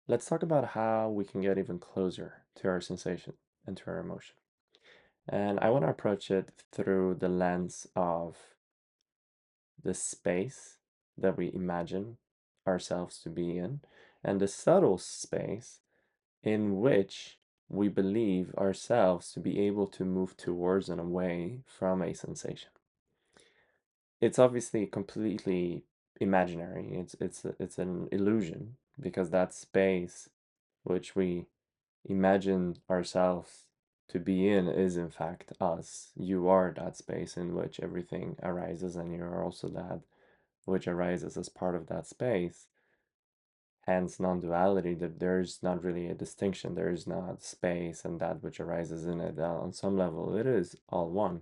Let's talk about how we can get even closer to our sensation and to our emotion. And I want to approach it through the lens of the space that we imagine ourselves to be in and the subtle space in which we believe ourselves to be able to move towards and away from a sensation. It's obviously completely imaginary. It's an illusion because that space which we imagine ourselves to be in is in fact us. You are that space in which everything arises, and you are also that which arises as part of that space. Hence, non-duality, that there's not really a distinction. There is not space and that which arises in it. On some level, it is all one.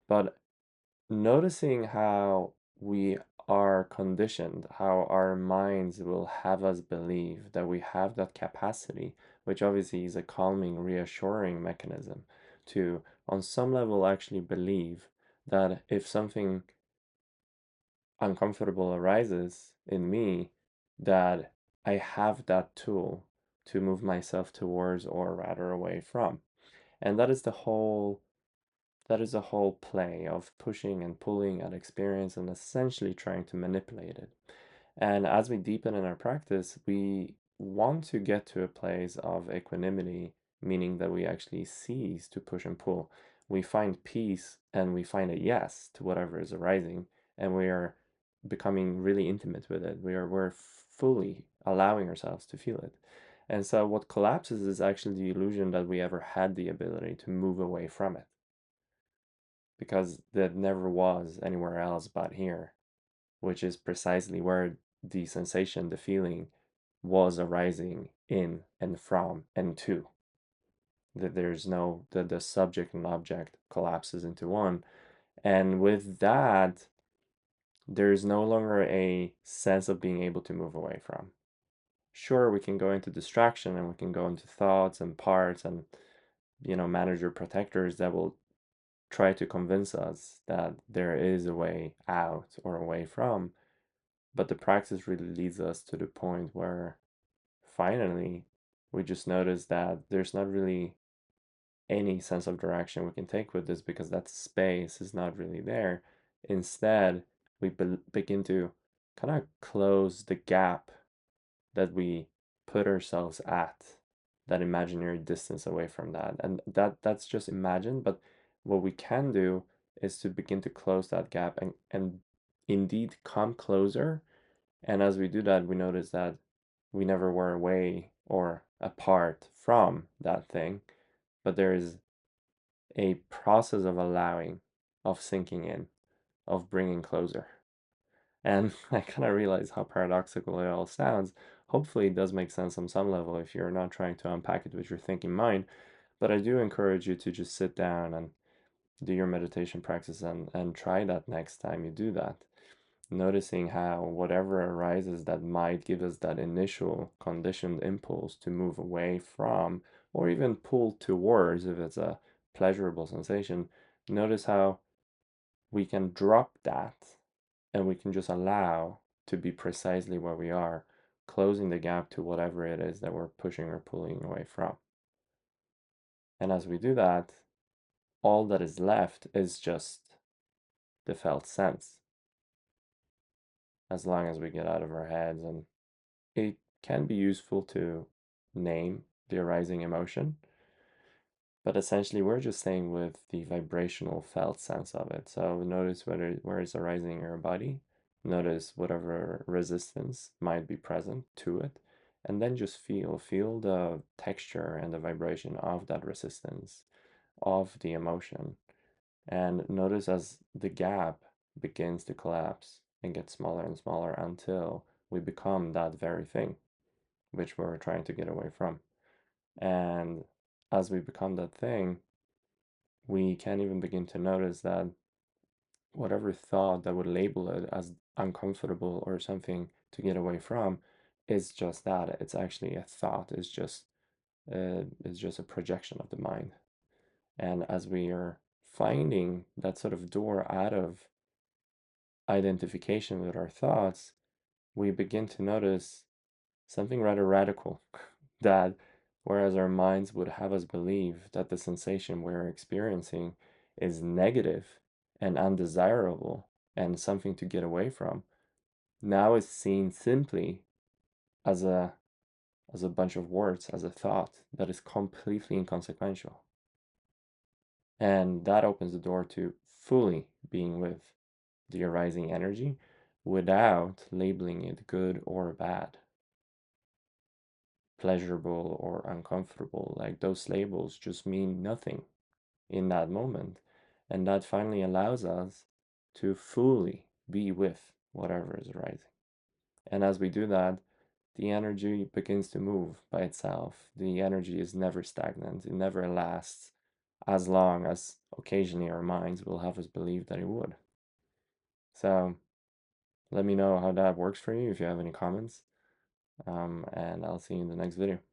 But noticing how we are conditioned, how our minds will have us believe that we have that capacity, which obviously is a calming, reassuring mechanism to, on some level, actually believe that if something uncomfortable arises in me, that I have that tool to move myself towards or rather away from. And that is a whole play of pushing and pulling at experience and essentially trying to manipulate it. And as we deepen in our practice, we want to get to a place of equanimity, meaning that we actually cease to push and pull. We find peace and we find a yes to whatever is arising, and we are becoming really intimate with it. We're fully allowing ourselves to feel it. And so what collapses is actually the illusion that we ever had the ability to move away from it because that never was anywhere else but here, which is precisely where the sensation, the feeling, was arising in and from and to. That there's no, the subject and object collapses into one. And with that, there's no longer a sense of being able to move away from. Sure, we can go into distraction and we can go into thoughts and parts and, manager protectors that will try to convince us that there is a way out or away from. But the practice really leads us to the point where finally we just notice that there's not really any sense of direction we can take with this because that space is not really there. Instead, we begin to kind of close the gap that we put ourselves at, that imaginary distance away from that. And that's just imagined, but what we can do is to begin to close that gap and indeed come closer. And as we do that, we notice that we never were away or apart from that thing, but there is a process of allowing, of sinking in, of bringing closer. And I kind of realize how paradoxical it all sounds. Hopefully, it does make sense on some level if you're not trying to unpack it with your thinking mind. But I do encourage you to just sit down and do your meditation practice and try that next time you do that. Noticing how whatever arises that might give us that initial conditioned impulse to move away from or even pull towards if it's a pleasurable sensation, notice how we can drop that and we can just allow to be precisely where we are, closing the gap to whatever it is that we're pushing or pulling away from. And as we do that, all that is left is just the felt sense, as long as we get out of our heads. And it can be useful to name the arising emotion, but essentially we're just staying with the vibrational felt sense of it. So notice where it's arising in your body, notice whatever resistance might be present to it, and then just feel the texture and the vibration of that resistance, of the emotion. And notice as the gap begins to collapse and get smaller and smaller until we become that very thing which we're trying to get away from. And as we become that thing, we can't even begin to notice that whatever thought that would label it as uncomfortable or something to get away from is just that. It's actually a thought. It's just a projection of the mind. And as we are finding that sort of door out of identification with our thoughts, we begin to notice something rather radical, that whereas our minds would have us believe that the sensation we're experiencing is negative and undesirable and something to get away from, now is seen simply as a bunch of words, as a thought that is completely inconsequential. And that opens the door to fully being with the arising energy without labeling it good or bad, pleasurable or uncomfortable. Like those labels just mean nothing in that moment. And that finally allows us to fully be with whatever is arising. And as we do that, the energy begins to move by itself. The energy is never stagnant, it never lasts as long as occasionally our minds will have us believe that it would. So let me know how that works for you if you have any comments, and I'll see you in the next video.